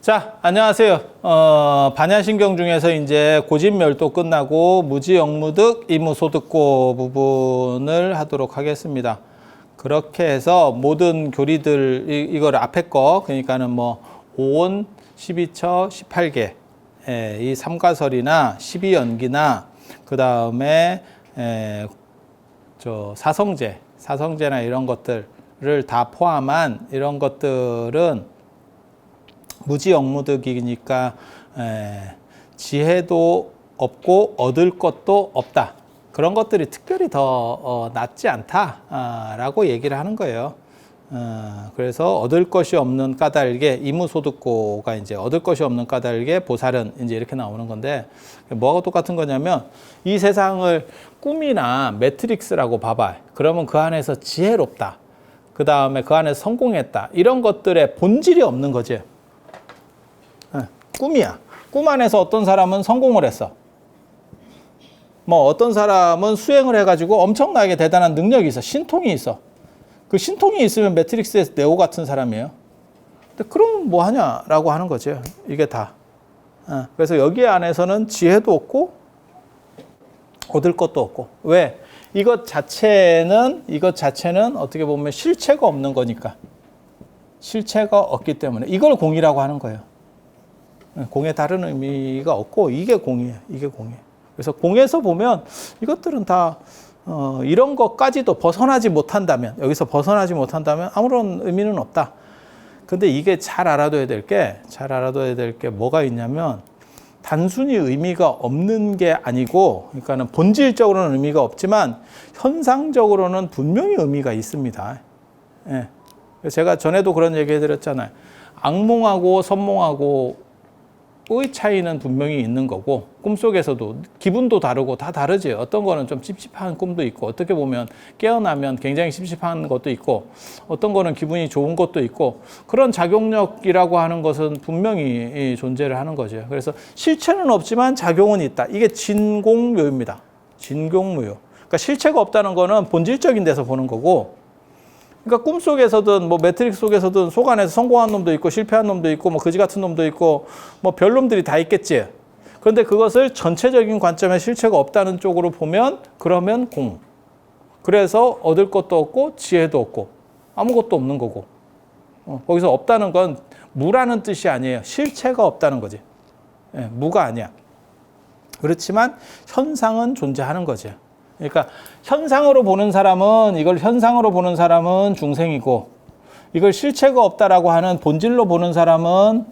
자, 안녕하세요. 반야신경 중에서 이제 고진멸도 끝나고 무지영무득, 이무소득고 부분을 하도록 하겠습니다. 그렇게 해서 모든 교리들, 이걸 앞에 거, 그러니까는 뭐, 5온, 12처, 18개, 이 삼가설이나 12연기나, 그 다음에, 사성제나 이런 것들을 다 포함한 이런 것들은 무지영무득이니까 지혜도 없고 얻을 것도 없다. 그런 것들이 특별히 더 낫지 않다라고 얘기를 하는 거예요. 그래서 얻을 것이 없는 까닭에 이무소득고가 이제 얻을 것이 없는 까닭에 보살은 이제 이렇게 나오는 건데 뭐하고 똑같은 거냐면 이 세상을 꿈이나 매트릭스라고 봐봐. 그러면 그 안에서 지혜롭다. 그 다음에 그 안에서 성공했다. 이런 것들의 본질이 없는 거지. 꿈이야. 꿈 안에서 어떤 사람은 성공을 했어. 뭐 어떤 사람은 수행을 해가지고 엄청나게 대단한 능력이 있어. 신통이 있어. 그 신통이 있으면 매트릭스에서 네오 같은 사람이에요. 근데 그럼 뭐 하냐라고 하는 거죠. 이게 다. 그래서 여기 안에서는 지혜도 없고 얻을 것도 없고. 왜? 이것 자체는 어떻게 보면 실체가 없는 거니까. 실체가 없기 때문에 이걸 공이라고 하는 거예요. 공에 다른 의미가 없고 이게 공이에요. 이게 공이에요. 그래서 공에서 보면 이것들은 다 이런 것까지도 벗어나지 못한다면 여기서 벗어나지 못한다면 아무런 의미는 없다. 근데 이게 잘 알아둬야 될 게 뭐가 있냐면 단순히 의미가 없는 게 아니고 그러니까는 본질적으로는 의미가 없지만 현상적으로는 분명히 의미가 있습니다. 예. 제가 전에도 그런 얘기 해드렸잖아요. 악몽하고 선몽하고 의 차이는 분명히 있는 거고 꿈속에서도 기분도 다르고 다 다르지. 어떤 거는 좀 찝찝한 꿈도 있고 어떻게 보면 깨어나면 굉장히 찝찝한 것도 있고 어떤 거는 기분이 좋은 것도 있고 그런 작용력이라고 하는 것은 분명히 존재를 하는 거죠. 그래서 실체는 없지만 작용은 있다. 이게 진공묘입니다. 진공묘. 그러니까 실체가 없다는 거는 본질적인 데서 보는 거고 그러니까 꿈속에서든 뭐 매트릭스 속에서든 속 안에서 성공한 놈도 있고 실패한 놈도 있고 뭐 그지 같은 놈도 있고 뭐 별 놈들이 다 있겠지. 그런데 그것을 전체적인 관점에 실체가 없다는 쪽으로 보면 그러면 공. 그래서 얻을 것도 없고 지혜도 없고 아무것도 없는 거고. 거기서 없다는 건 무라는 뜻이 아니에요. 실체가 없다는 거지. 무가 아니야. 그렇지만 현상은 존재하는 거지. 그러니까 현상으로 보는 사람은 중생이고 이걸 실체가 없다라고 하는 본질로 보는 사람은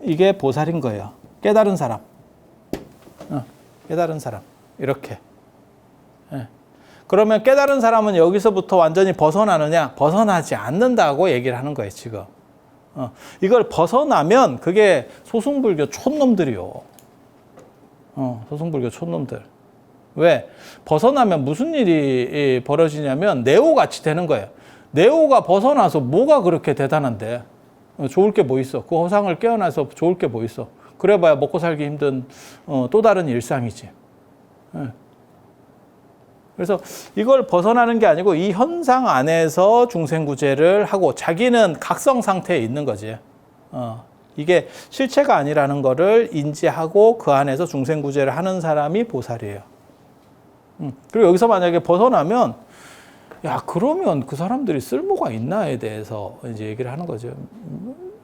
이게 보살인 거예요. 깨달은 사람. 깨달은 사람. 이렇게. 그러면 깨달은 사람은 여기서부터 완전히 벗어나느냐? 벗어나지 않는다고 얘기를 하는 거예요, 지금. 이걸 벗어나면 그게 소승불교 촌놈들이요. 소승불교 촌놈들. 왜? 벗어나면 무슨 일이 벌어지냐면 네오같이 되는 거예요. 네오가 벗어나서 뭐가 그렇게 대단한데? 좋을 게 뭐 있어? 그 허상을 깨어나서 좋을 게 뭐 있어? 그래봐야 먹고 살기 힘든 또 다른 일상이지. 그래서 이걸 벗어나는 게 아니고 이 현상 안에서 중생구제를 하고 자기는 각성 상태에 있는 거지. 이게 실체가 아니라는 거를 인지하고 그 안에서 중생구제를 하는 사람이 보살이에요. 그리고 여기서 만약에 벗어나면 야 그러면 그 사람들이 쓸모가 있나에 대해서 이제 얘기를 하는 거죠.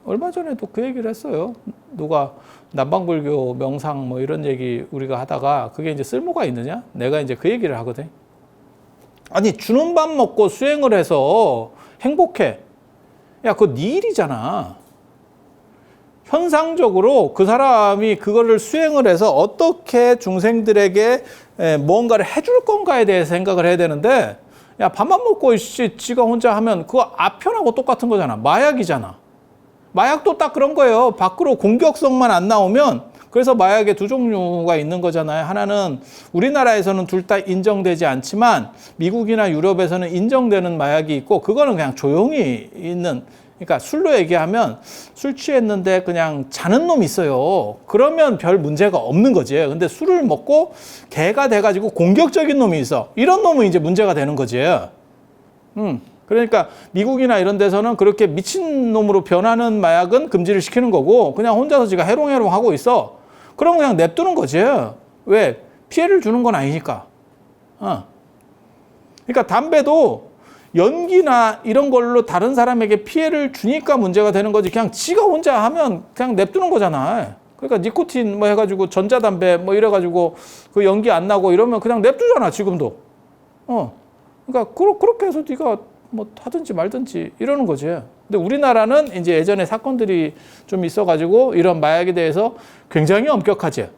얼마 전에도 그 얘기를 했어요. 누가 남방불교 명상 뭐 이런 얘기 우리가 하다가 그게 이제 쓸모가 있느냐? 내가 이제 그 얘기를 하거든. 아니 주는 밥 먹고 수행을 해서 행복해. 야 그거 네 일이잖아. 현상적으로 그 사람이 그거를 수행을 해서 어떻게 중생들에게 뭔가를 해줄 건가에 대해서 생각을 해야 되는데 야 밥만 먹고 지가 혼자 하면 그거 아편하고 똑같은 거잖아. 마약이잖아. 마약도 딱 그런 거예요. 밖으로 공격성만 안 나오면 그래서 마약의 두 종류가 있는 거잖아요. 하나는 우리나라에서는 둘 다 인정되지 않지만 미국이나 유럽에서는 인정되는 마약이 있고 그거는 그냥 조용히 있는 그러니까 술로 얘기하면 술 취했는데 그냥 자는 놈이 있어요. 그러면 별 문제가 없는 거지. 근데 술을 먹고 개가 돼가지고 공격적인 놈이 있어. 이런 놈은 이제 문제가 되는 거지. 그러니까 미국이나 이런 데서는 그렇게 미친놈으로 변하는 마약은 금지를 시키는 거고 그냥 혼자서 지가 해롱해롱 하고 있어. 그럼 그냥 냅두는 거지. 왜? 피해를 주는 건 아니니까. 그러니까 담배도 연기나 이런 걸로 다른 사람에게 피해를 주니까 문제가 되는 거지. 그냥 지가 혼자 하면 그냥 냅두는 거잖아. 그러니까 니코틴 뭐 해가지고 전자담배 뭐 이래가지고 그 연기 안 나고 이러면 그냥 냅두잖아, 지금도. 그러니까 그렇게 해서 네가 뭐 하든지 말든지 이러는 거지. 근데 우리나라는 이제 예전에 사건들이 좀 있어가지고 이런 마약에 대해서 굉장히 엄격하지.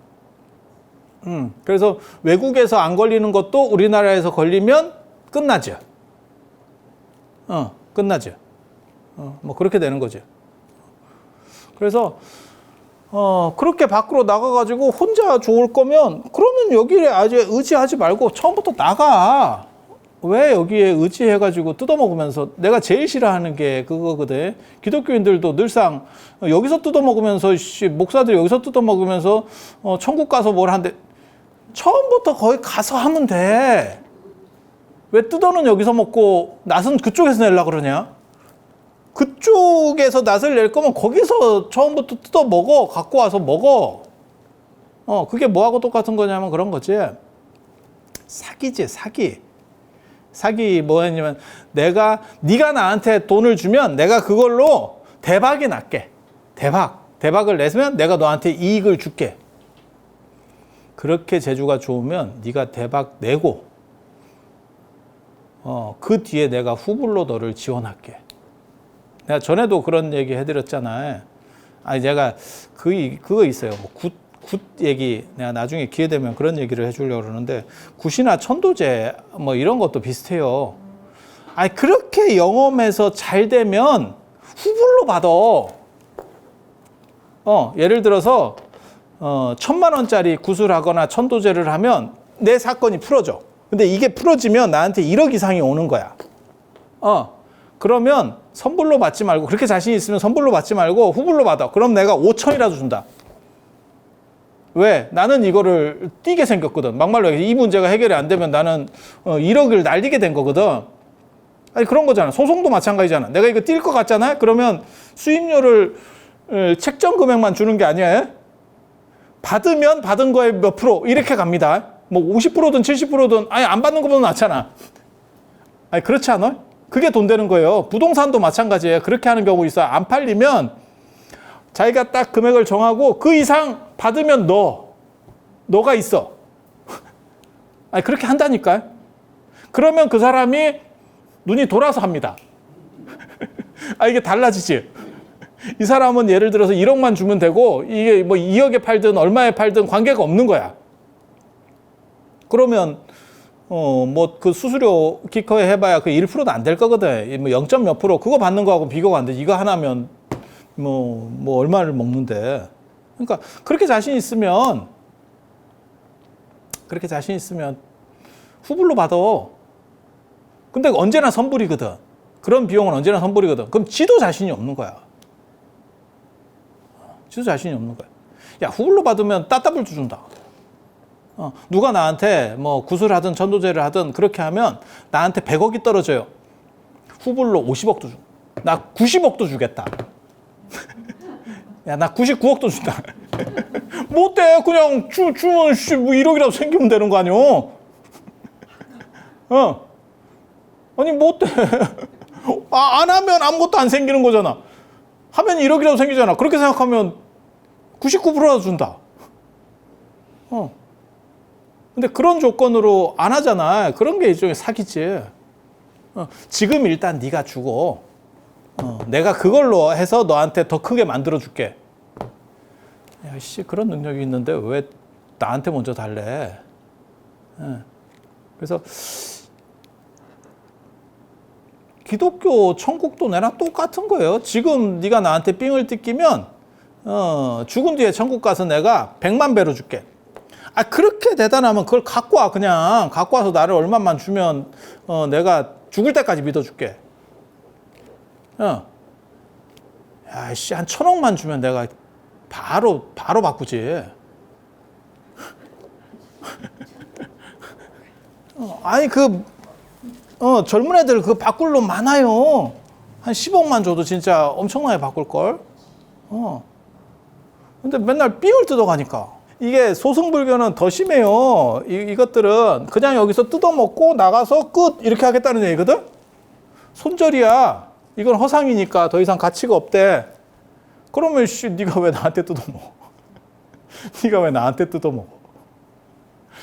그래서 외국에서 안 걸리는 것도 우리나라에서 걸리면 끝나죠. 끝나죠. 뭐 그렇게 되는 거죠. 그래서 그렇게 밖으로 나가가지고 혼자 좋을 거면 그러면 여기에 아주 의지하지 말고 처음부터 나가. 왜 여기에 의지해가지고 뜯어먹으면서 내가 제일 싫어하는 게 그거거든. 기독교인들도 늘상 여기서 뜯어먹으면서 목사들이 여기서 뜯어먹으면서 천국 가서 뭘 한대. 처음부터 거기 가서 하면 돼. 왜 뜯어는 여기서 먹고 낫은 그쪽에서 내려고 그러냐? 그쪽에서 낫을 낼 거면 거기서 처음부터 뜯어 먹어. 갖고 와서 먹어. 그게 뭐하고 똑같은 거냐면 그런 거지. 사기지, 사기. 사기 뭐냐면 네가 나한테 돈을 주면 내가 그걸로 대박이 날게. 대박을 내면 내가 너한테 이익을 줄게. 그렇게 재주가 좋으면 네가 대박 내고 그 뒤에 내가 후불로 너를 지원할게. 내가 전에도 그런 얘기 해드렸잖아요. 아니 제가 그거 있어요. 뭐 굿 얘기 내가 나중에 기회 되면 그런 얘기를 해주려고 그러는데 굿이나 천도제 뭐 이런 것도 비슷해요. 아니 그렇게 영험해서 잘 되면 후불로 받아. 예를 들어서 1,000만 원짜리 굿을 하거나 천도제를 하면 내 사건이 풀어져. 근데 이게 풀어지면 나한테 1억 이상이 오는 거야. 그러면 선불로 받지 말고 그렇게 자신 있으면 선불로 받지 말고 후불로 받아. 그럼 내가 5천이라도 준다. 왜? 나는 이거를 띄게 생겼거든. 막말로 이 문제가 해결이 안 되면 나는 1억을 날리게 된 거거든. 아니 그런 거잖아. 소송도 마찬가지잖아. 내가 이거 뛸 것 같잖아. 그러면 수임료를 책정 금액만 주는 게 아니야. 받으면 받은 거에 몇 프로 이렇게 갑니다. 뭐 50%든 70%든 아니 안 받는 것보다 낫잖아. 아니 그렇지 않아? 그게 돈 되는 거예요. 부동산도 마찬가지예요. 그렇게 하는 경우 있어요. 안 팔리면 자기가 딱 금액을 정하고 그 이상 받으면 너가 있어. 아니 그렇게 한다니까요. 그러면 그 사람이 눈이 돌아서 합니다. 이게 달라지지. 이 사람은 예를 들어서 1억만 주면 되고 이게 뭐 2억에 팔든 얼마에 팔든 관계가 없는 거야. 그러면 뭐 그 수수료 기커에 해봐야 그 1%도 안 될 거거든. 뭐 0. 몇 프로 그거 받는 거하고 비교가 안 돼. 이거 하나면 뭐 얼마를 먹는데. 그러니까 그렇게 자신 있으면 후불로 받아. 근데 언제나 선불이거든. 그런 비용은 언제나 선불이거든. 그럼 지도 자신이 없는 거야. 지도 자신이 없는 거야. 야, 후불로 받으면 따따블 준다. 누가 나한테 뭐 구슬 하든 천도제를 하든 그렇게 하면 나한테 100억이 떨어져요. 후불로 50억도 줘. 나 90억도 주겠다. 야, 나 99억도 준다. 뭐 어때? 그냥 주면 뭐 1억이라도 생기면 되는 거 아니오? 아니 뭐 어때? 안 하면 아무것도 안 생기는 거잖아. 하면 1억이라도 생기잖아. 그렇게 생각하면 99%라도 준다. 근데 그런 조건으로 안 하잖아. 그런 게 일종의 사기지. 지금 일단 네가 주고 내가 그걸로 해서 너한테 더 크게 만들어 줄게. 야, 씨, 그런 능력이 있는데 왜 나한테 먼저 달래? 그래서 기독교 천국도 내랑 똑같은 거예요. 지금 네가 나한테 삥을 뜯기면 죽은 뒤에 천국 가서 내가 100만 배로 줄게. 그렇게 대단하면 그걸 갖고 와. 그냥 갖고 와서 나를 얼마만 주면 내가 죽을 때까지 믿어줄게. 야, 씨, 한 1,000억만 주면 내가 바로 바꾸지. 아니 젊은 애들 그거 바꿀 놈 많아요. 한 10억만 줘도 진짜 엄청나게 바꿀걸. 근데 맨날 삥을 뜯어가니까. 이게 소승불교는 더 심해요. 이것들은 그냥 여기서 뜯어먹고 나가서 끝 이렇게 하겠다는 얘기거든. 손절이야. 이건 허상이니까 더 이상 가치가 없대. 그러면 네가 왜 나한테 뜯어먹어? 네가 왜 나한테 뜯어먹어?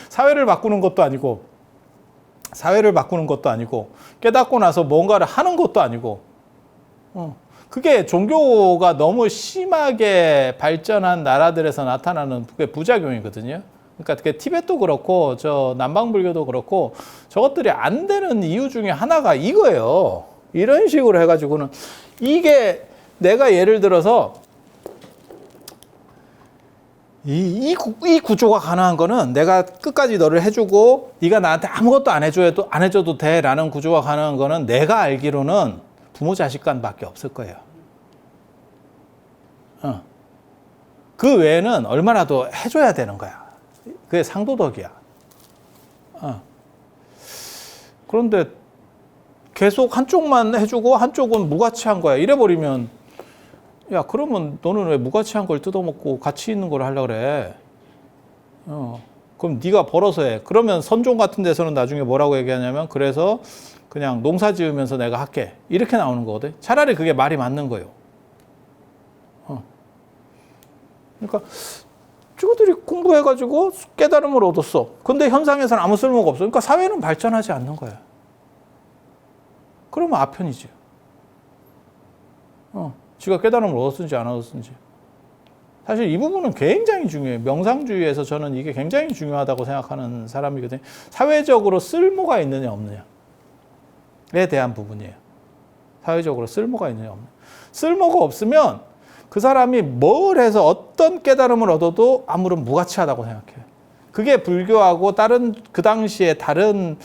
사회를 바꾸는 것도 아니고 깨닫고 나서 뭔가를 하는 것도 아니고 그게 종교가 너무 심하게 발전한 나라들에서 나타나는 그게 부작용이거든요. 그러니까 티벳도 그렇고 저 남방불교도 그렇고 저것들이 안 되는 이유 중에 하나가 이거예요. 이런 식으로 해가지고는 이게 내가 예를 들어서 이 구조가 가능한 거는 내가 끝까지 너를 해주고 네가 나한테 아무것도 안 해줘도 돼라는 구조가 가능한 거는 내가 알기로는 부모 자식 간밖에 없을 거예요. 그 외에는 얼마나 더 해줘야 되는 거야. 그게 상도덕이야. 그런데 계속 한쪽만 해주고 한쪽은 무가치한 거야. 이래버리면 야, 그러면 너는 왜 무가치한 걸 뜯어먹고 가치 있는 걸 하려고 그래? 그럼 네가 벌어서 해. 그러면 선종 같은 데서는 나중에 뭐라고 얘기하냐면 그래서 그냥 농사 지으면서 내가 할게. 이렇게 나오는 거거든. 차라리 그게 말이 맞는 거예요. 그러니까 저들이 공부해가지고 깨달음을 얻었어. 근데 현상에서는 아무 쓸모가 없어. 그러니까 사회는 발전하지 않는 거야. 그러면 아편이지. 지가 깨달음을 얻었는지 안 얻었는지. 사실 이 부분은 굉장히 중요해요. 명상주의에서 저는 이게 굉장히 중요하다고 생각하는 사람이거든요. 사회적으로 쓸모가 있느냐 없느냐에 대한 부분이에요. 사회적으로 쓸모가 있느냐 없느냐. 쓸모가 없으면 그 사람이 뭘 해서 어떤 깨달음을 얻어도 아무런 무가치하다고 생각해요. 그게 불교하고 다른 그 당시에 다른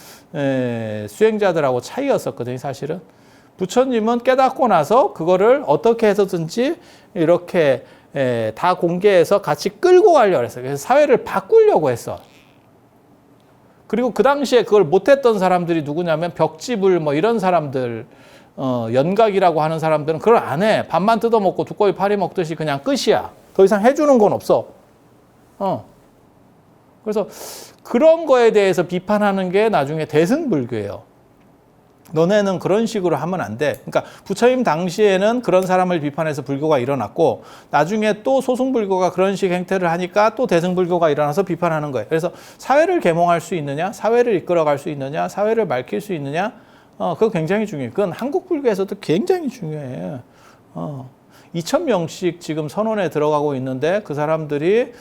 수행자들하고 차이였었거든요. 사실은. 부처님은 깨닫고 나서 그거를 어떻게 해서든지 이렇게 다 공개해서 같이 끌고 가려고 했어요. 그래서 사회를 바꾸려고 했어. 그리고 그 당시에 그걸 못했던 사람들이 누구냐면 벽지불 뭐 이런 사람들, 연각이라고 하는 사람들은 그걸 안 해. 밥만 뜯어먹고 두꺼비 파리 먹듯이 그냥 끝이야. 더 이상 해주는 건 없어. 그래서 그런 거에 대해서 비판하는 게 나중에 대승불교예요. 너네는 그런 식으로 하면 안 돼. 그러니까 부처님 당시에는 그런 사람을 비판해서 불교가 일어났고 나중에 또 소승불교가 그런 식 행태를 하니까 또 대승불교가 일어나서 비판하는 거예요. 그래서 사회를 계몽할 수 있느냐, 사회를 이끌어갈 수 있느냐, 사회를 밝힐 수 있느냐, 그거 굉장히 중요해요. 그건 한국 불교에서도 굉장히 중요해요. 2,000명씩 지금 선원에 들어가고 있는데 그 사람들이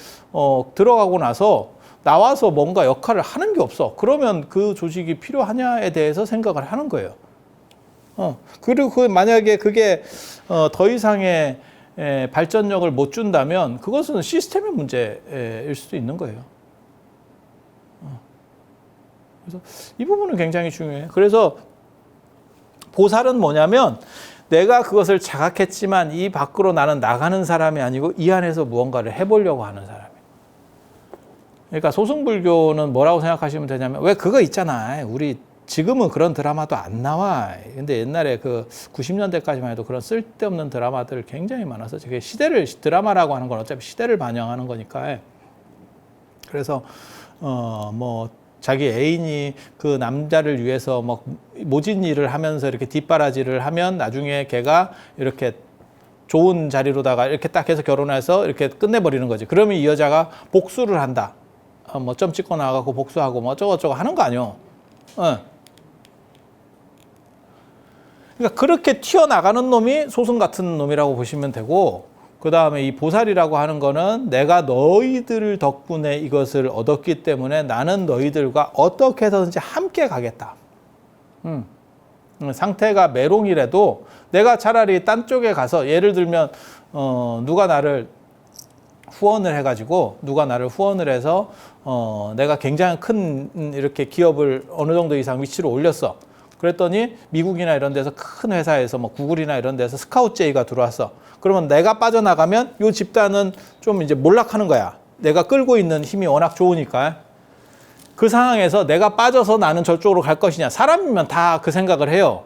들어가고 나서 나와서 뭔가 역할을 하는 게 없어. 그러면 그 조직이 필요하냐에 대해서 생각을 하는 거예요. 그리고 만약에 그게 더 이상의 발전력을 못 준다면 그것은 시스템의 문제일 수도 있는 거예요. 그래서 이 부분은 굉장히 중요해요. 그래서 보살은 뭐냐면 내가 그것을 자각했지만 이 밖으로 나는 나가는 사람이 아니고 이 안에서 무언가를 해보려고 하는 사람이에요. 그러니까 소승불교는 뭐라고 생각하시면 되냐면 왜 그거 있잖아. 우리 지금은 그런 드라마도 안 나와. 근데 옛날에 그 90년대까지만 해도 그런 쓸데없는 드라마들 굉장히 많아서 그게 드라마라고 하는 건 어차피 시대를 반영하는 거니까. 그래서 뭐 자기 애인이 그 남자를 위해서 막 모진 일을 하면서 이렇게 뒷바라지를 하면 나중에 걔가 이렇게 좋은 자리로다가 이렇게 딱 해서 결혼해서 이렇게 끝내버리는 거지. 그러면 이 여자가 복수를 한다. 뭐 점 찍고 나가고 복수하고 뭐 어쩌고저쩌고 하는 거 아니요. 그러니까 그렇게 튀어나가는 놈이 소승 같은 놈이라고 보시면 되고 그 다음에 이 보살이라고 하는 거는 내가 너희들 덕분에 이것을 얻었기 때문에 나는 너희들과 어떻게 해서든지 함께 가겠다. 상태가 메롱이라도 내가 차라리 딴 쪽에 가서 예를 들면 누가 나를 후원을 해서 내가 굉장히 큰 이렇게 기업을 어느 정도 이상 위치로 올렸어. 그랬더니 미국이나 이런 데서 큰 회사에서 뭐 구글이나 이런 데서 스카우트 제의가 들어왔어. 그러면 내가 빠져나가면 이 집단은 좀 이제 몰락하는 거야. 내가 끌고 있는 힘이 워낙 좋으니까. 그 상황에서 내가 빠져서 나는 저쪽으로 갈 것이냐. 사람이면 다 그 생각을 해요.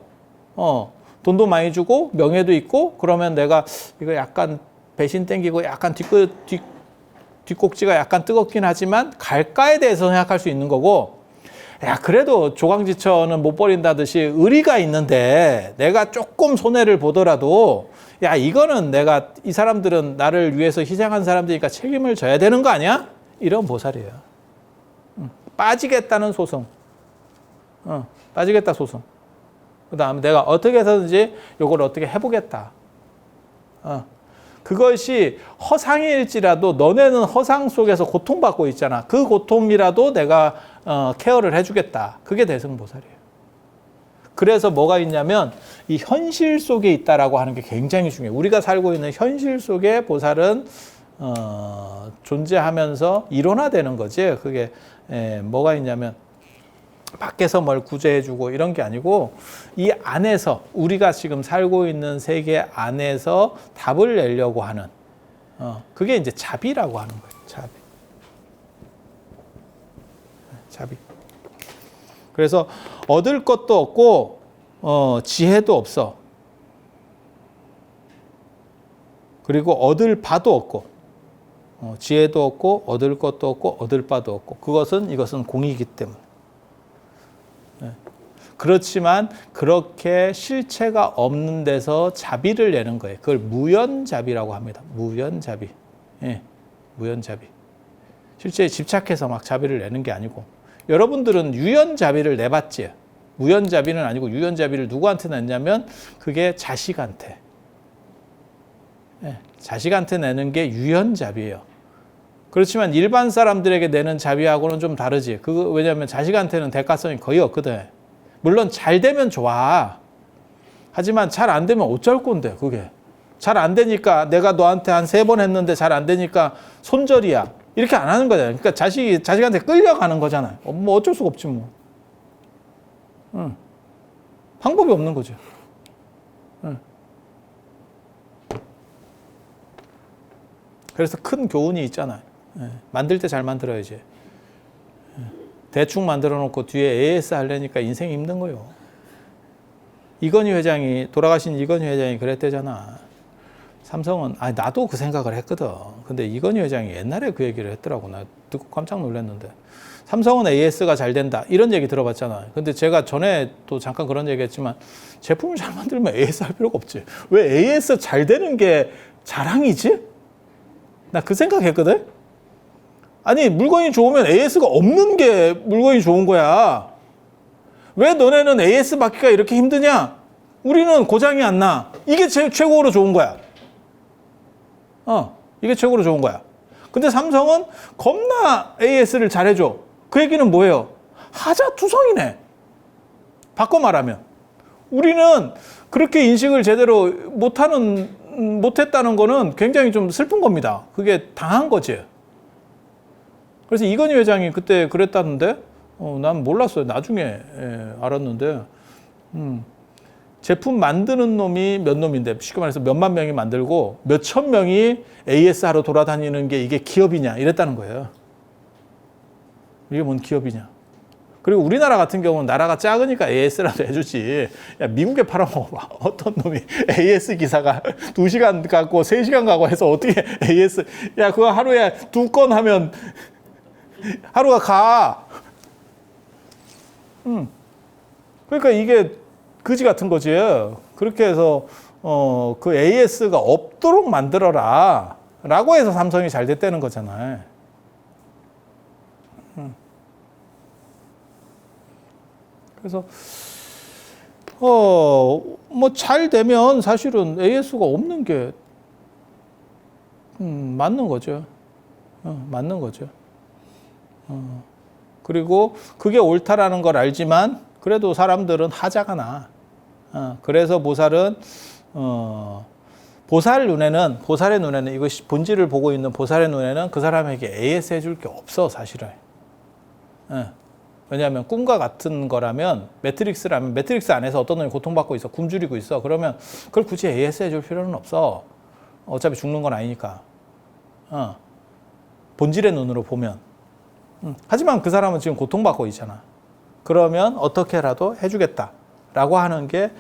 돈도 많이 주고 명예도 있고 그러면 내가 이거 약간 배신 땡기고 약간 뒷꼭지가 약간 뜨겁긴 하지만 갈까에 대해서 생각할 수 있는 거고, 야 그래도 조강지처는 못 버린다듯이 의리가 있는데 내가 조금 손해를 보더라도 야 이거는 내가 이 사람들은 나를 위해서 희생한 사람들이니까 책임을 져야 되는 거 아니야? 이런 보살이에요. 빠지겠다는 소송. 빠지겠다 소송. 그 다음에 내가 어떻게 해서든지 이걸 어떻게 해보겠다. 그것이 허상일지라도 너네는 허상 속에서 고통받고 있잖아. 그 고통이라도 내가 케어를 해주겠다. 그게 대승보살이에요. 그래서 뭐가 있냐면 이 현실 속에 있다라고 하는 게 굉장히 중요해요. 우리가 살고 있는 현실 속에 보살은 존재하면서 일원화되는 거지. 그게 뭐가 있냐면 밖에서 뭘 구제해주고 이런 게 아니고 이 안에서 우리가 지금 살고 있는 세계 안에서 답을 내려고 하는 그게 이제 자비라고 하는 거예요. 자비. 그래서 얻을 것도 없고 지혜도 없어. 그리고 얻을 바도 없고 지혜도 없고 얻을 것도 없고 얻을 바도 없고 이것은 공이기 때문에. 그렇지만 그렇게 실체가 없는 데서 자비를 내는 거예요. 그걸 무연자비라고 합니다. 무연자비. 예, 무연자비. 실제에 집착해서 막 자비를 내는 게 아니고 여러분들은 유연자비를 내봤지. 무연자비는 아니고 유연자비를 누구한테 냈냐면 그게 자식한테. 예, 자식한테 내는 게 유연자비예요. 그렇지만 일반 사람들에게 내는 자비하고는 좀 다르지. 왜냐하면 자식한테는 대가성이 거의 없거든. 물론 잘 되면 좋아. 하지만 잘 안 되면 어쩔 건데 그게. 잘 안 되니까 내가 너한테 한 3번 했는데 잘 안 되니까 손절이야. 이렇게 안 하는 거잖아요. 그러니까 자식한테 끌려가는 거잖아요. 뭐 어쩔 수가 없지 뭐. 방법이 없는 거죠. 그래서 큰 교훈이 있잖아요. 만들 때 잘 만들어야지. 대충 만들어 놓고 뒤에 AS 하려니까 인생이 힘든 거예요. 돌아가신 이건희 회장이 그랬대잖아. 삼성은, 나도 그 생각을 했거든. 근데 이건희 회장이 옛날에 그 얘기를 했더라고. 나 듣고 깜짝 놀랐는데. 삼성은 AS가 잘 된다. 이런 얘기 들어봤잖아. 근데 제가 전에 또 잠깐 그런 얘기 했지만 제품을 잘 만들면 AS 할 필요가 없지. 왜 AS 잘 되는 게 자랑이지? 나 그 생각했거든. 아니 물건이 좋으면 AS가 없는 게 물건이 좋은 거야. 왜 너네는 AS 받기가 이렇게 힘드냐? 우리는 고장이 안 나. 이게 최고로 좋은 거야. 이게 최고로 좋은 거야. 근데 삼성은 겁나 AS를 잘해줘. 그 얘기는 뭐예요? 하자투성이네. 바꿔 말하면. 우리는 그렇게 인식을 제대로 못했다는 거는 굉장히 좀 슬픈 겁니다. 그게 당한 거지. 그래서 이건희 회장이 그때 그랬다는데, 난 몰랐어요. 나중에 알았는데, 제품 만드는 놈이 몇 놈인데, 쉽게 말해서 몇만 명이 만들고 몇천 명이 AS 하러 돌아다니는 게 이게 기업이냐 이랬다는 거예요. 이게 뭔 기업이냐. 그리고 우리나라 같은 경우는 나라가 작으니까 AS라도 해주지. 야, 미국에 팔아먹어봐. 어떤 놈이 AS 기사가 2시간 가고 3시간 가고 해서 어떻게 AS, 야, 그거 하루에 2건 하면 하루가 가. 그러니까 이게 그지 같은 거지. 그렇게 해서 그 AS가 없도록 만들어라 라고 해서 삼성이 잘 됐다는 거잖아요. 그래서 뭐 잘 되면 사실은 AS가 없는 게 맞는 거죠. 맞는 거죠. 그리고 그게 옳다라는 걸 알지만 그래도 사람들은 하자가 나. 그래서 보살은 보살의 눈에는 이것이 본질을 보고 있는 보살의 눈에는 그 사람에게 AS 해줄 게 없어 사실은. 왜냐하면 꿈과 같은 거라면 매트릭스라면 매트릭스 안에서 어떤 놈이 고통받고 있어, 굶주리고 있어. 그러면 그걸 굳이 AS 해줄 필요는 없어. 어차피 죽는 건 아니니까. 본질의 눈으로 보면. 하지만 그 사람은 지금 고통받고 있잖아. 그러면 어떻게라도 해주겠다라고 하는 게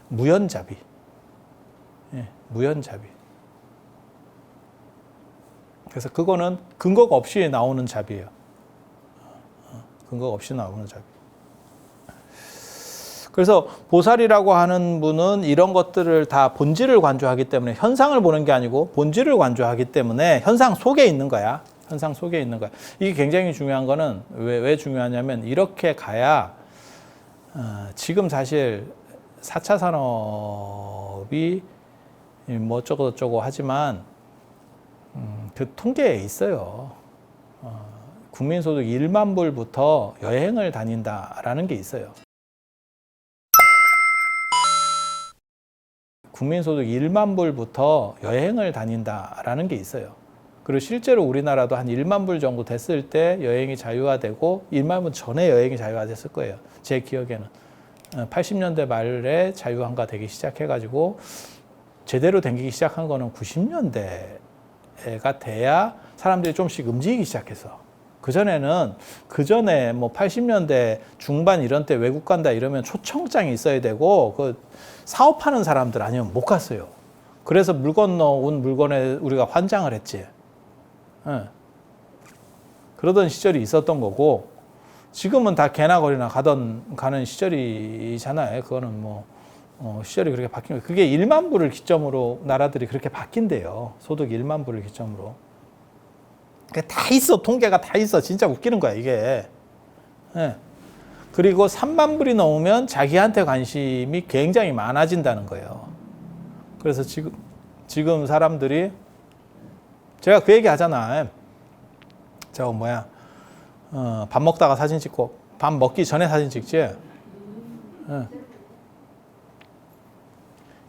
무연자비. 무연자비. 그래서 그거는 근거가 없이 나오는 자비예요. 근거가 없이 나오는 자비. 그래서 보살이라고 하는 분은 이런 것들을 다 본질을 관조하기 때문에 현상을 보는 게 아니고 본질을 관조하기 때문에 현상 속에 있는 거야. 현상 속에 있는 거야. 이게 굉장히 중요한 거는 왜 중요하냐면 이렇게 가야 지금 사실 4차 산업이 뭐 어쩌고 하지만 그 통계에 있어요. 국민소득 1만 불부터 여행을 다닌다라는 게 있어요. 국민소득 1만 불부터 여행을 다닌다라는 게 있어요. 그리고 실제로 우리나라도 한 1만 불 정도 됐을 때 여행이 자유화되고 1만 불 전에 여행이 자유화됐을 거예요. 제 기억에는. 80년대 말에 자유화가 되기 시작해가지고 제대로 댕기기 시작한 거는 90년대가 돼야 사람들이 좀씩 움직이기 시작했어. 그 전에 뭐 80년대 중반 이런 때 외국 간다 이러면 초청장이 있어야 되고 그 사업하는 사람들 아니면 못 갔어요. 그래서 물 건너온 물건에 우리가 환장을 했지. 그러던 시절이 있었던 거고 지금은 다 개나 거리나 가는 시절이잖아요. 그거는 뭐 시절이 그렇게 바뀐 거예요. 그게 1만 불을 기점으로 나라들이 그렇게 바뀐대요. 소득 1만 불을 기점으로. 그게 다 있어. 통계가 다 있어. 진짜 웃기는 거야 이게. 그리고 3만 불이 넘으면 자기한테 관심이 굉장히 많아진다는 거예요. 그래서 지금 사람들이 제가 그 얘기 하잖아. 밥 먹다가 사진 찍고 밥 먹기 전에 사진 찍지.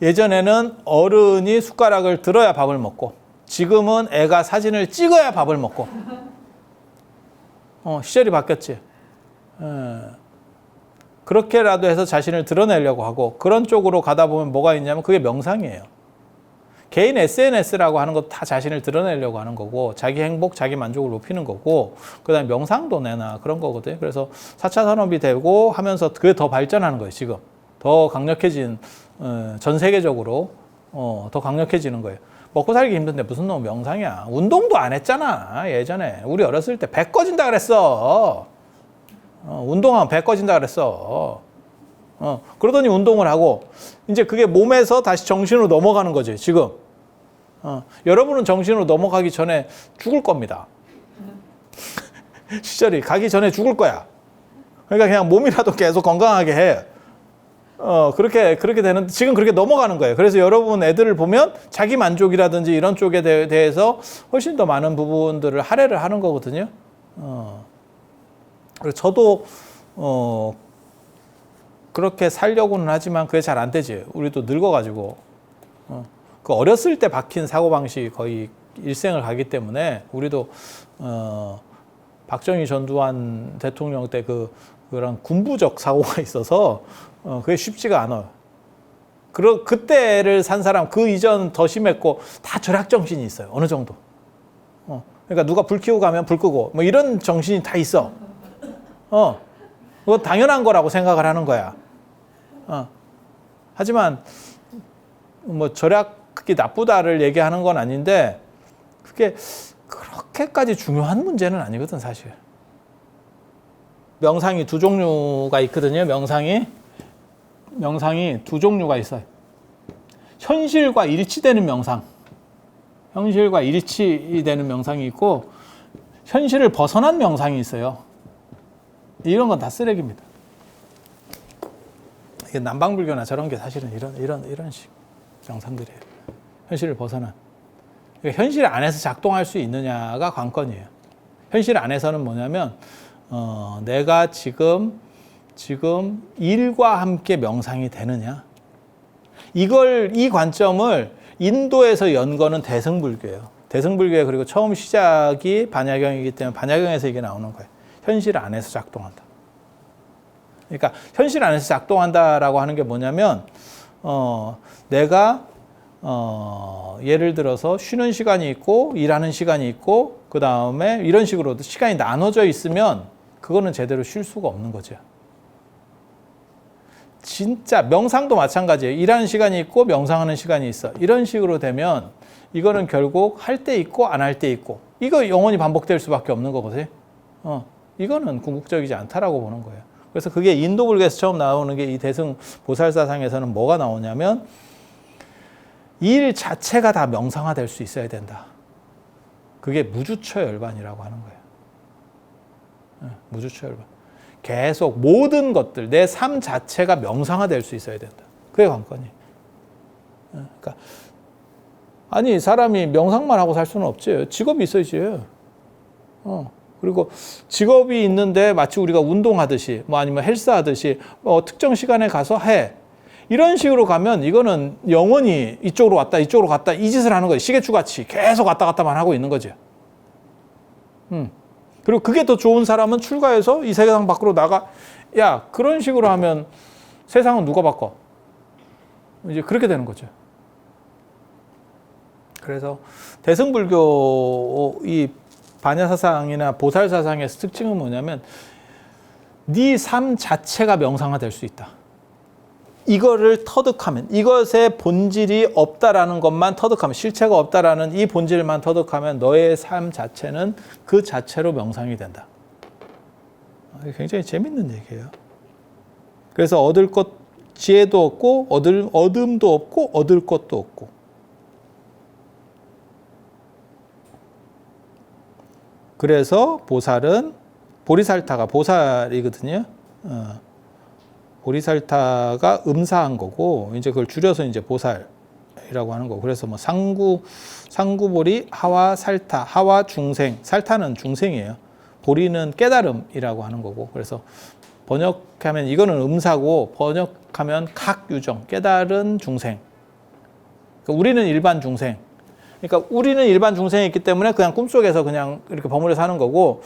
예전에는 어른이 숟가락을 들어야 밥을 먹고 지금은 애가 사진을 찍어야 밥을 먹고 시절이 바뀌었지. 그렇게라도 해서 자신을 드러내려고 하고 그런 쪽으로 가다 보면 뭐가 있냐면 그게 명상이에요. 개인 SNS라고 하는 것도 다 자신을 드러내려고 하는 거고 자기 행복, 자기 만족을 높이는 거고 그 다음에 명상도 내나 그런 거거든요. 그래서 4차 산업이 되고 하면서 그게 더 발전하는 거예요. 지금 더 강력해진 전 세계적으로 더 강력해지는 거예요. 먹고 살기 힘든데 무슨 놈 명상이야. 운동도 안 했잖아. 예전에 우리 어렸을 때 배 꺼진다 그랬어. 운동하면 배 꺼진다 그랬어. 그러더니 운동을 하고 이제 그게 몸에서 다시 정신으로 넘어가는 거지 지금. 여러분은 정신으로 넘어가기 전에 죽을 겁니다. 시절이 가기 전에 죽을 거야. 그러니까 그냥 몸이라도 계속 건강하게 해. 그렇게 되는, 지금 그렇게 넘어가는 거예요. 그래서 여러분 애들을 보면 자기 만족이라든지 이런 쪽에 대해서 훨씬 더 많은 부분들을 할애를 하는 거거든요. 그래서 저도, 그렇게 살려고는 하지만 그게 잘 안 되지. 우리도 늙어가지고. 그 어렸을 때 박힌 사고방식이 거의 일생을 가기 때문에 우리도, 박정희 전두환 대통령 때 그런 군부적 사고가 있어서 그게 쉽지가 않아요. 그때를 산 사람 그 이전 더 심했고 다 절약 정신이 있어요. 어느 정도. 그러니까 누가 불 켜고 가면 불 끄고 뭐 이런 정신이 다 있어. 그거 당연한 거라고 생각을 하는 거야. 하지만 뭐 절약이 나쁘다를 얘기하는 건 아닌데 그게 그렇게까지 중요한 문제는 아니거든 사실. 명상이 두 종류가 있거든요. 명상이 두 종류가 있어요. 현실과 일치되는 명상. 현실과 일치되는 명상이 있고 현실을 벗어난 명상이 있어요. 이런 건 다 쓰레기입니다. 이게 남방불교나 저런 게 사실은 이런 식 명상들이에요. 현실을 벗어난. 그러니까 현실 안에서 작동할 수 있느냐가 관건이에요. 현실 안에서는 뭐냐면 내가 지금 일과 함께 명상이 되느냐. 이 관점을 인도에서 연 거는 대승불교예요. 대승불교의 그리고 처음 시작이 반야경이기 때문에 반야경에서 이게 나오는 거예요. 현실 안에서 작동한다. 그러니까 현실 안에서 작동한다라고 하는 게 뭐냐면 내가 예를 들어서 쉬는 시간이 있고 일하는 시간이 있고 그 다음에 이런 식으로 시간이 나눠져 있으면 그거는 제대로 쉴 수가 없는 거죠. 진짜 명상도 마찬가지예요. 일하는 시간이 있고 명상하는 시간이 있어. 이런 식으로 되면 이거는 결국 할 때 있고 안 할 때 있고 이거 영원히 반복될 수밖에 없는 거거든요. 이거는 궁극적이지 않다라고 보는 거예요. 그래서 그게 인도 불교에서 처음 나오는 게 이 대승 보살사상에서는 뭐가 나오냐면 일 자체가 다 명상화될 수 있어야 된다. 그게 무주처열반이라고 하는 거예요. 무주처열반. 계속 모든 것들, 내 삶 자체가 명상화될 수 있어야 된다. 그게 관건이. 그러니까 아니 사람이 명상만 하고 살 수는 없지. 직업이 있어야지. 그리고 직업이 있는데 마치 우리가 운동하듯이 뭐 아니면 헬스하듯이 특정 시간에 가서 해. 이런 식으로 가면 이거는 영원히 이쪽으로 왔다 이쪽으로 갔다 이 짓을 하는 거예요. 시계추같이 계속 왔다 갔다만 하고 있는 거죠. 그리고 그게 더 좋은 사람은 출가해서 이 세상 밖으로 나가. 야, 그런 식으로 하면 세상은 누가 바꿔? 이제 그렇게 되는 거죠. 그래서 대승불교 이 반야사상이나 보살사상의 특징은 뭐냐면 네 삶 자체가 명상화될 수 있다. 이거를 터득하면, 이것의 본질이 없다라는 것만 터득하면, 실체가 없다라는 이 본질만 터득하면 너의 삶 자체는 그 자체로 명상이 된다. 굉장히 재밌는 얘기예요. 그래서 얻을 것, 지혜도 없고, 얻음도 없고, 얻을 것도 없고. 그래서 보살은, 보리살타가 보살이거든요. 보리살타가 음사한 거고, 이제 그걸 줄여서 이제 보살이라고 하는 거고. 그래서 뭐 상구보리, 하와 살타, 하와 중생, 살타는 중생이에요. 보리는 깨달음이라고 하는 거고. 그래서 번역하면 이거는 음사고, 번역하면 각유정, 깨달은 중생. 그러니까 우리는 일반 중생. 그러니까 우리는 일반 중생이기 때문에 그냥 꿈속에서 그냥 이렇게 버무려 사는 거고,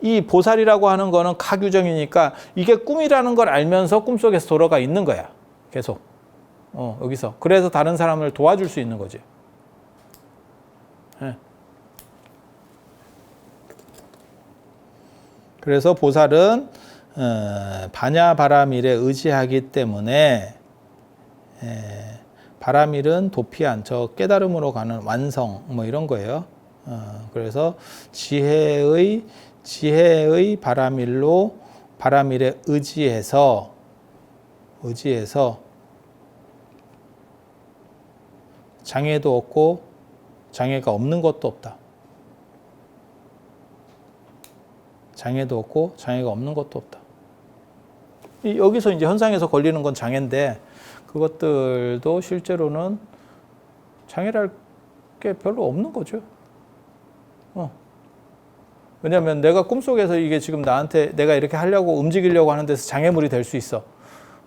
이 보살이라고 하는 거는 가규정이니까 이게 꿈이라는 걸 알면서 꿈속에서 돌아가 있는 거야. 계속. 여기서. 그래서 다른 사람을 도와줄 수 있는 거지. 네. 그래서 보살은 반야바라밀에 의지하기 때문에 바라밀은 도피한, 저 깨달음으로 가는 완성 뭐 이런 거예요. 그래서 지혜의 바라밀로, 바라밀에 의지해서 장애도 없고 장애가 없는 것도 없다. 장애도 없고 장애가 없는 것도 없다. 여기서 이제 현상에서 걸리는 건 장애인데 그것들도 실제로는 장애랄 게 별로 없는 거죠. 왜냐하면 내가 꿈속에서 이게 지금 나한테 내가 이렇게 하려고 움직이려고 하는 데서 장애물이 될 수 있어.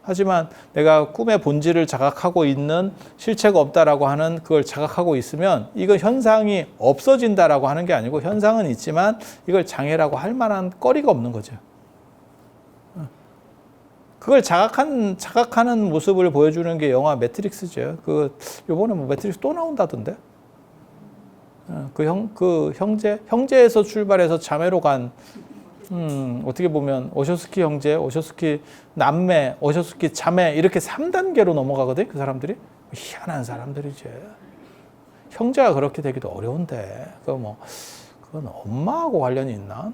하지만 내가 꿈의 본질을 자각하고 있는 실체가 없다라고 하는 그걸 자각하고 있으면 이건 현상이 없어진다라고 하는 게 아니고 현상은 있지만 이걸 장애라고 할 만한 거리가 없는 거죠. 그걸 자각하는 모습을 보여주는 게 영화 매트릭스죠. 요번에 뭐 매트릭스 또 나온다던데. 형제에서 출발해서 자매로 간, 어떻게 보면 오쇼스키 형제, 오쇼스키 남매, 오쇼스키 자매 이렇게 3단계로 넘어가거든, 그 사람들이. 희한한 사람들이지. 형제가 그렇게 되기도 어려운데, 그건 엄마하고 관련이 있나?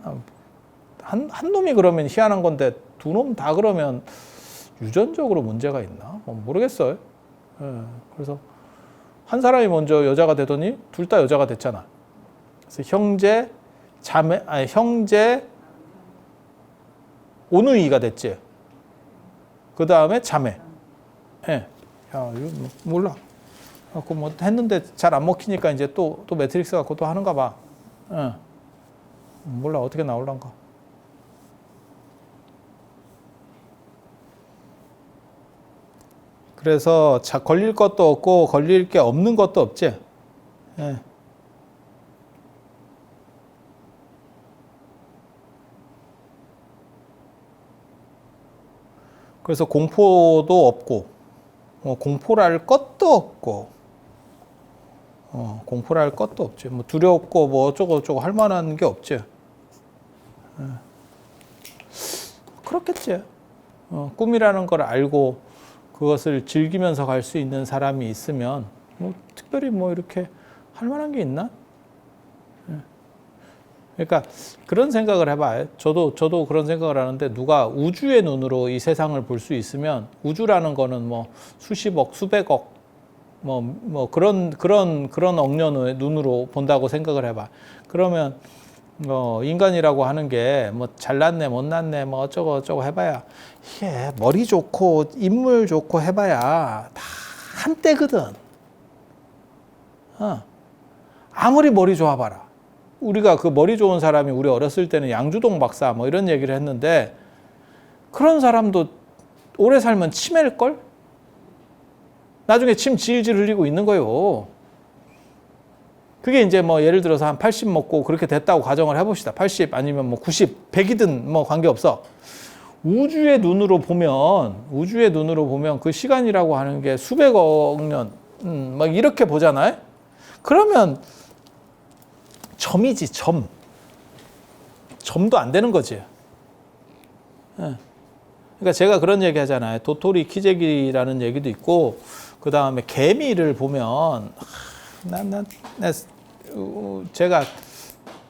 한 놈이 그러면 희한한 건데, 두 놈 다 그러면 유전적으로 문제가 있나? 모르겠어요. 그래서 한 사람이 먼저 여자가 되더니 둘 다 여자가 됐잖아. 그래서 형제 오누이가 됐지. 그 다음에 자매. 야, 이거 몰라. 그 뭐 했는데 잘 안 먹히니까 이제 또 매트릭스 갖고 또 하는가 봐. 몰라 어떻게 나올란가. 그래서 걸릴 것도 없고 걸릴 게 없는 것도 없지. 예. 그래서 공포도 없고 공포랄 것도 없고 공포랄 것도 없지. 뭐 두렵고 뭐 어쩌고 할 만한 게 없지. 그렇겠지. 꿈이라는 걸 알고 그것을 즐기면서 갈 수 있는 사람이 있으면 뭐 특별히 뭐 이렇게 할 만한 게 있나? 그러니까 그런 생각을 해봐. 저도 그런 생각을 하는데 누가 우주의 눈으로 이 세상을 볼 수 있으면 우주라는 거는 뭐 수십억, 수백억 뭐 그런 억년의 눈으로 본다고 생각을 해봐. 그러면 인간이라고 하는 게 뭐 잘났네 못났네 뭐 어쩌고 해봐야 이게 머리 좋고 인물 좋고 해봐야 다 한때거든. 아무리 머리 좋아봐라. 우리가 그 머리 좋은 사람이 우리 어렸을 때는 양주동 박사 뭐 이런 얘기를 했는데 그런 사람도 오래 살면 치매일걸? 나중에 침 질질 흘리고 있는 거요. 그게 이제 뭐 예를 들어서 한 80 먹고 그렇게 됐다고 가정을 해봅시다. 80 아니면 뭐 90, 100이든 뭐 관계없어. 우주의 눈으로 보면 그 시간이라고 하는 게 수백억 년, 막 이렇게 보잖아요. 그러면 점이지, 점. 점도 안 되는 거지. 그러니까 제가 그런 얘기 하잖아요. 도토리 키재기라는 얘기도 있고, 그 다음에 개미를 보면, 제가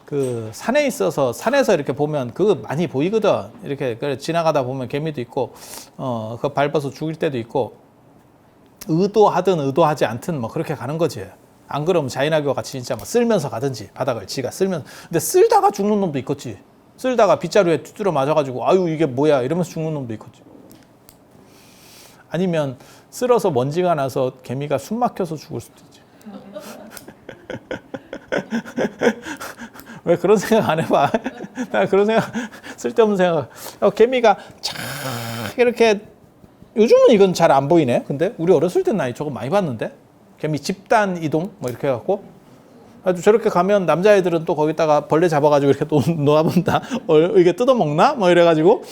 그 산에 있어서, 산에서 이렇게 보면 그거 많이 보이거든. 이렇게 지나가다 보면 개미도 있고, 그거 밟아서 죽일 때도 있고, 의도하든 의도하지 않든 뭐 그렇게 가는 거지. 안 그러면 자이나교 같이 진짜 막 쓸면서 가든지 바닥을 지가 쓸면서. 근데 쓸다가 죽는 놈도 있겠지. 쓸다가 빗자루에 두드려 맞아가지고 아유 이게 뭐야 이러면서 죽는 놈도 있겠지. 아니면 쓸어서 먼지가 나서 개미가 숨 막혀서 죽을 수도 있지. 왜 그런 생각 안 해봐? 나 그런 생각 쓸데없는 생각. 개미가 착 이렇게 요즘은 이건 잘 안 보이네. 근데 우리 어렸을 때는 나 저거 많이 봤는데. 개미 집단 이동 뭐 이렇게 해갖고 아주 저렇게 가면 남자애들은 또 거기다가 벌레 잡아가지고 이렇게 또 놓아본다. 이게 뜯어먹나? 뭐 이래가지고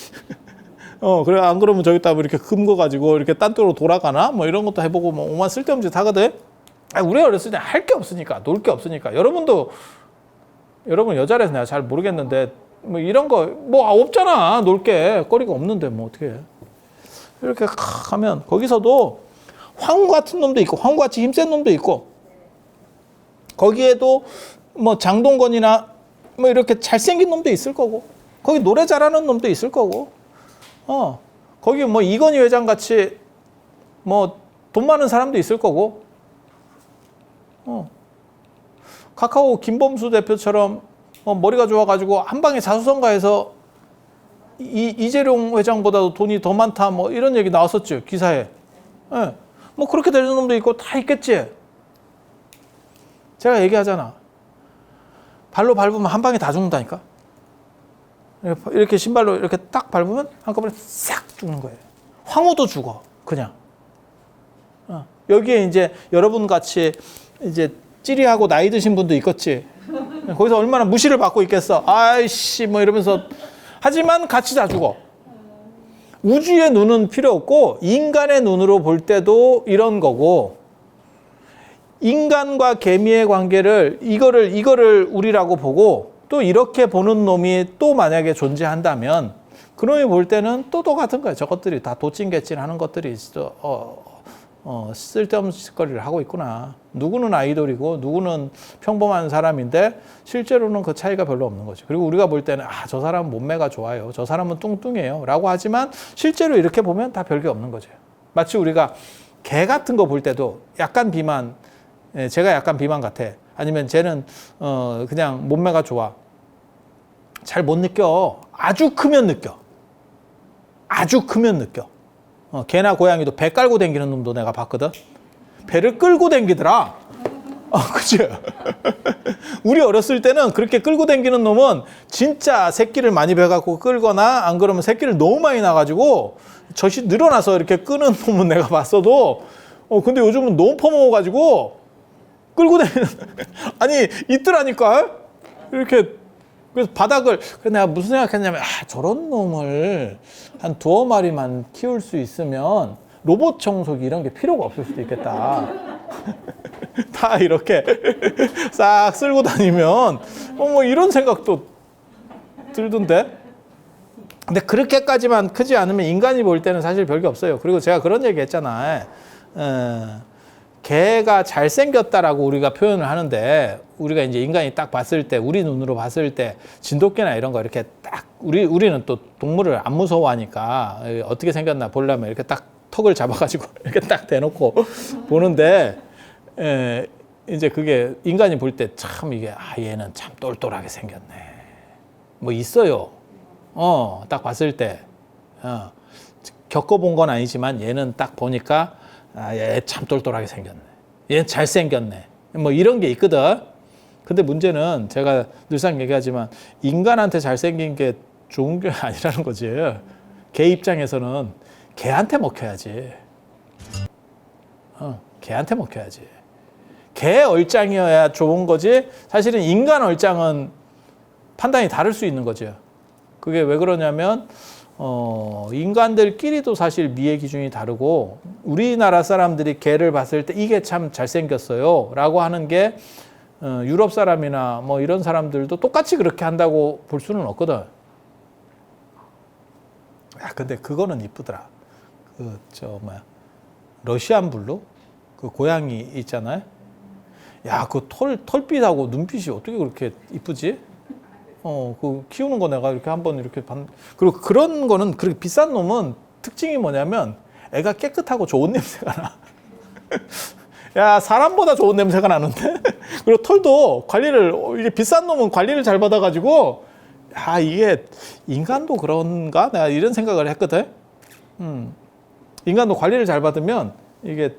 그래 안 그러면 저기다 뭐 이렇게 긁어가지고 이렇게 딴 쪽으로 돌아가나? 뭐 이런 것도 해보고 뭐 오만 쓸데없는 짓 하거든. 우리 어렸을 때 할 게 없으니까 놀 게 없으니까 여러분 여자라서 내가 잘 모르겠는데 뭐 이런 거 뭐 없잖아. 놀 게 거리가 없는데 뭐 어떻게 해. 이렇게 하면 거기서도 황후 같은 놈도 있고 황후같이 힘센 놈도 있고 거기에도 뭐 장동건이나 뭐 이렇게 잘생긴 놈도 있을 거고 거기 노래 잘하는 놈도 있을 거고 거기 뭐 이건희 회장 같이 뭐 돈 많은 사람도 있을 거고 카카오 김범수 대표처럼 머리가 좋아가지고 한 방에 자수성가해서 이재룡 회장보다도 돈이 더 많다 뭐 이런 얘기 나왔었죠 기사에. 뭐 그렇게 되는 놈도 있고 다 있겠지. 제가 얘기하잖아. 발로 밟으면 한 방에 다 죽는다니까. 이렇게 신발로 이렇게 딱 밟으면 한꺼번에 싹 죽는 거예요. 황후도 죽어. 그냥. 여기에 이제 여러분 같이 이제 찌리하고 나이 드신 분도 있겠지. 거기서 얼마나 무시를 받고 있겠어. 아이씨 뭐 이러면서 하지만 같이 다 죽어. 우주의 눈은 필요 없고 인간의 눈으로 볼 때도 이런 거고 인간과 개미의 관계를 이거를 우리라고 보고 또 이렇게 보는 놈이 또 만약에 존재한다면 그 놈이 볼 때는 또 똑같은 거예요. 저것들이 다 도찐개찐 하는 것들이 쓸데없는 짓거리를 하고 있구나. 누구는 아이돌이고 누구는 평범한 사람인데 실제로는 그 차이가 별로 없는 거죠. 그리고 우리가 볼 때는 저 사람은 몸매가 좋아요. 저 사람은 뚱뚱해요. 라고 하지만 실제로 이렇게 보면 다 별게 없는 거죠. 마치 우리가 개 같은 거 볼 때도 약간 비만, 제가 약간 비만 같아. 아니면 쟤는 그냥 몸매가 좋아. 잘 못 느껴. 아주 크면 느껴. 아주 크면 느껴. 개나 고양이도 배 깔고 다니는 놈도 내가 봤거든. 배를 끌고 다니더라. 그치? 우리 어렸을 때는 그렇게 끌고 다니는 놈은 진짜 새끼를 많이 배갖고 끌거나 안 그러면 새끼를 너무 많이 나가지고 젖이 늘어나서 이렇게 끄는 놈은 내가 봤어도 근데 요즘은 너무 퍼먹어가지고 끌고 다니는 아니 있더라니까. 이렇게 그래서 바닥을 그래서 내가 무슨 생각했냐면 저런 놈을 한 두어 마리만 키울 수 있으면 로봇 청소기 이런 게 필요가 없을 수도 있겠다. 다 이렇게 싹 쓸고 다니면 뭐 이런 생각도 들던데. 근데 그렇게까지만 크지 않으면 인간이 볼 때는 사실 별게 없어요. 그리고 제가 그런 얘기 했잖아요. 개가 잘생겼다라고 우리가 표현을 하는데, 우리가 이제 인간이 딱 봤을 때, 우리 눈으로 봤을 때 진돗개나 이런 거 이렇게 딱, 우리는 또 동물을 안 무서워하니까 어떻게 생겼나 보려면 이렇게 딱 턱을 잡아가지고 이렇게 딱 대놓고 보는데, 이제 그게 인간이 볼 때 참 이게, 얘는 참 똘똘하게 생겼네. 뭐 있어요. 딱 봤을 때. 겪어본 건 아니지만 얘는 딱 보니까, 얘 참 똘똘하게 생겼네. 얘 잘생겼네. 뭐 이런 게 있거든. 근데 문제는 제가 늘상 얘기하지만 인간한테 잘생긴 게 좋은 게 아니라는 거지. 개 입장에서는 개한테 먹혀야지. 개한테 먹혀야지. 개 얼짱이어야 좋은 거지. 사실은 인간 얼짱은 판단이 다를 수 있는 거죠. 그게 왜 그러냐면 인간들끼리도 사실 미의 기준이 다르고, 우리나라 사람들이 개를 봤을 때 이게 참 잘생겼어요 라고 하는 게 유럽 사람이나 뭐 이런 사람들도 똑같이 그렇게 한다고 볼 수는 없거든. 근데 그거는 이쁘더라. 러시안 블루? 그 고양이 있잖아요. 그 털빛하고 눈빛이 어떻게 그렇게 이쁘지? 그 키우는 거 내가 이렇게 한번 이렇게 그리고 그런 거는, 그렇게 비싼 놈은 특징이 뭐냐면 애가 깨끗하고 좋은 냄새가 나. 사람보다 좋은 냄새가 나는데? 그리고 털도 관리를, 이게 비싼 놈은 관리를 잘 받아가지고, 이게 인간도 그런가? 내가 이런 생각을 했거든. 인간도 관리를 잘 받으면 이게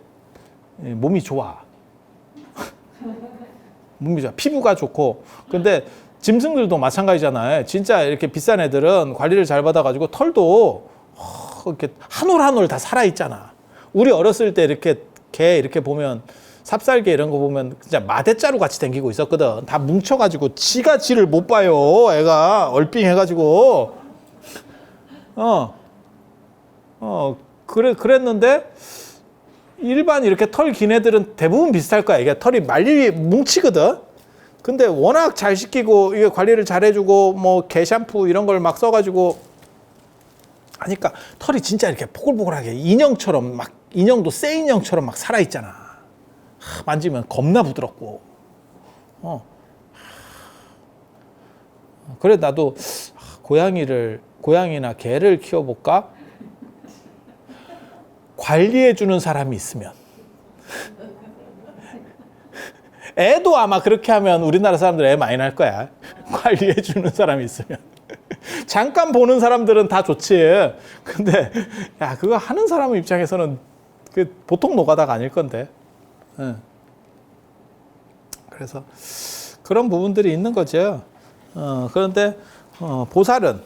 몸이 좋아. 몸이 좋아. 피부가 좋고. 근데 짐승들도 마찬가지잖아요. 진짜 이렇게 비싼 애들은 관리를 잘 받아가지고 털도 이렇게 한 올 한 올 다 살아있잖아. 우리 어렸을 때 이렇게 개 이렇게 보면, 삽살개 이런 거 보면 진짜 마대자루 같이 댕기고 있었거든. 다 뭉쳐가지고 지가 지를 못 봐요. 애가 얼삥해가지고. 그랬는데 일반 이렇게 털 긴 애들은 대부분 비슷할 거야. 이게 털이 말리 뭉치거든. 근데 워낙 잘 씻기고 이게 관리를 잘 해주고 뭐 개 샴푸 이런 걸 막 써가지고 하니까 털이 진짜 이렇게 포글포글하게 인형처럼, 막 인형도 새 인형처럼 막 살아있잖아. 만지면 겁나 부드럽고. 그래 나도 고양이나 개를 키워볼까? 관리해주는 사람이 있으면. 애도 아마 그렇게 하면 우리나라 사람들 애 많이 날 거야. 관리해주는 사람이 있으면. 잠깐 보는 사람들은 다 좋지. 근데 그거 하는 사람 입장에서는 그 보통 노가다가 아닐 건데. 그래서 그런 부분들이 있는 거죠. 그런데 보살은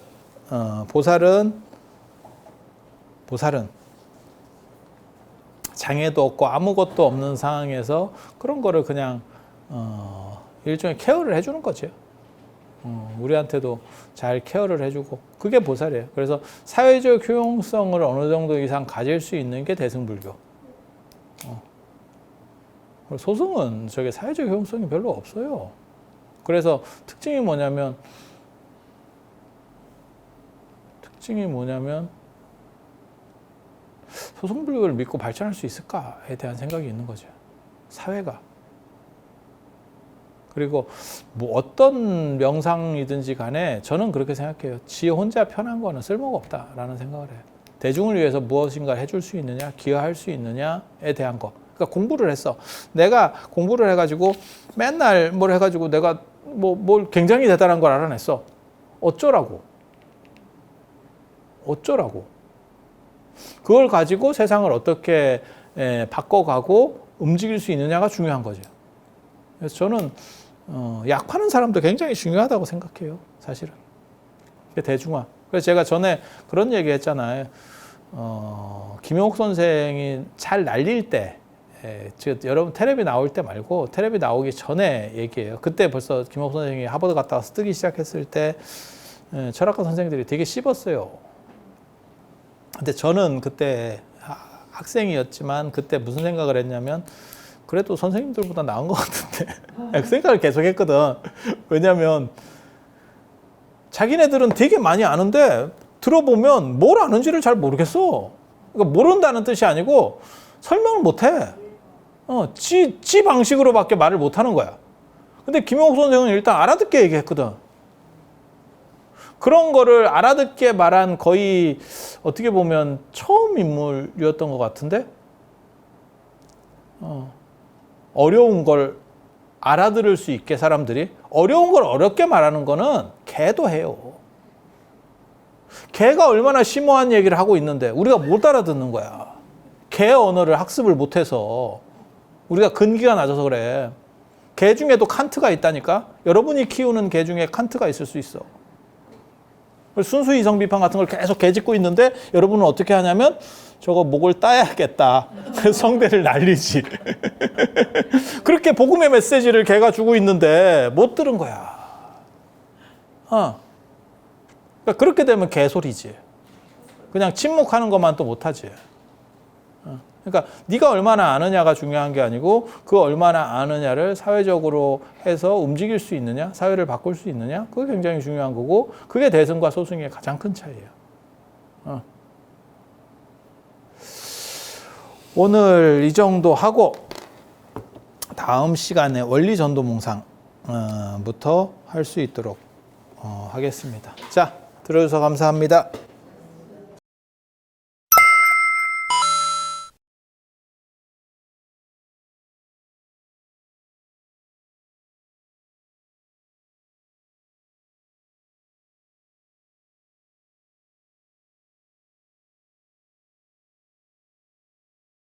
장애도 없고 아무것도 없는 상황에서 그런 거를 그냥 일종의 케어를 해주는 거죠. 우리한테도 잘 케어를 해주고, 그게 보살이에요. 그래서 사회적 효용성을 어느 정도 이상 가질 수 있는 게 대승불교. 소승은 저게 사회적 효용성이 별로 없어요. 그래서 특징이 뭐냐면 소승불교를 믿고 발전할 수 있을까에 대한 생각이 있는 거죠. 사회가. 그리고 뭐 어떤 명상이든지 간에 저는 그렇게 생각해요. 지 혼자 편한 거는 쓸모가 없다라는 생각을 해요. 대중을 위해서 무엇인가 해줄 수 있느냐, 기여할 수 있느냐에 대한 거. 그러니까 공부를 했어. 내가 공부를 해가지고 맨날 뭘 해가지고 내가 뭘 굉장히 대단한 걸 알아냈어. 어쩌라고. 그걸 가지고 세상을 어떻게 바꿔가고 움직일 수 있느냐가 중요한 거죠. 그래서 저는 약 파는 사람도 굉장히 중요하다고 생각해요. 사실은. 대중화. 그래서 제가 전에 그런 얘기 했잖아요. 김용옥 선생이 잘 날릴 때, 여러분 텔레비 나올 때 말고 텔레비 나오기 전에 얘기해요. 그때 벌써 김용옥 선생이 하버드 갔다 와서 뜨기 시작했을 때 철학과 선생들이 되게 씹었어요. 근데 저는 그때 학생이었지만 그때 무슨 생각을 했냐면, 그래도 선생님들보다 나은 것 같은데. 그 생각을 계속 했거든. 왜냐면 자기네들은 되게 많이 아는데 들어보면 뭘 아는지를 잘 모르겠어. 그러니까 모른다는 뜻이 아니고 설명을 못해. 지 방식으로밖에 말을 못하는 거야. 근데 김용옥 선생은 일단 알아듣게 얘기했거든. 그런 거를 알아듣게 말한 거의 어떻게 보면 처음 인물이었던 것 같은데 어려운 걸 알아들을 수 있게 사람들이 어려운 걸 어렵게 말하는 거는 개도 해요. 개가 얼마나 심오한 얘기를 하고 있는데 우리가 못 알아듣는 거야. 개 언어를 학습을 못해서 우리가 근기가 낮아서 그래. 개 중에도 칸트가 있다니까. 여러분이 키우는 개 중에 칸트가 있을 수 있어. 순수 이성 비판 같은 걸 계속 개짓고 있는데 여러분은 어떻게 하냐면 저거 목을 따야겠다. 그래서 성대를 날리지. 그렇게 복음의 메시지를 개가 주고 있는데 못 들은 거야. 그러니까 그렇게 되면 개소리지. 그냥 침묵하는 것만 또 못하지. 그러니까 네가 얼마나 아느냐가 중요한 게 아니고 그 얼마나 아느냐를 사회적으로 해서 움직일 수 있느냐, 사회를 바꿀 수 있느냐, 그게 굉장히 중요한 거고 그게 대승과 소승의 가장 큰 차이예요. 오늘 이 정도 하고 다음 시간에 원리전도몽상부터 할 수 있도록 하겠습니다. 자, 들어주셔서 감사합니다.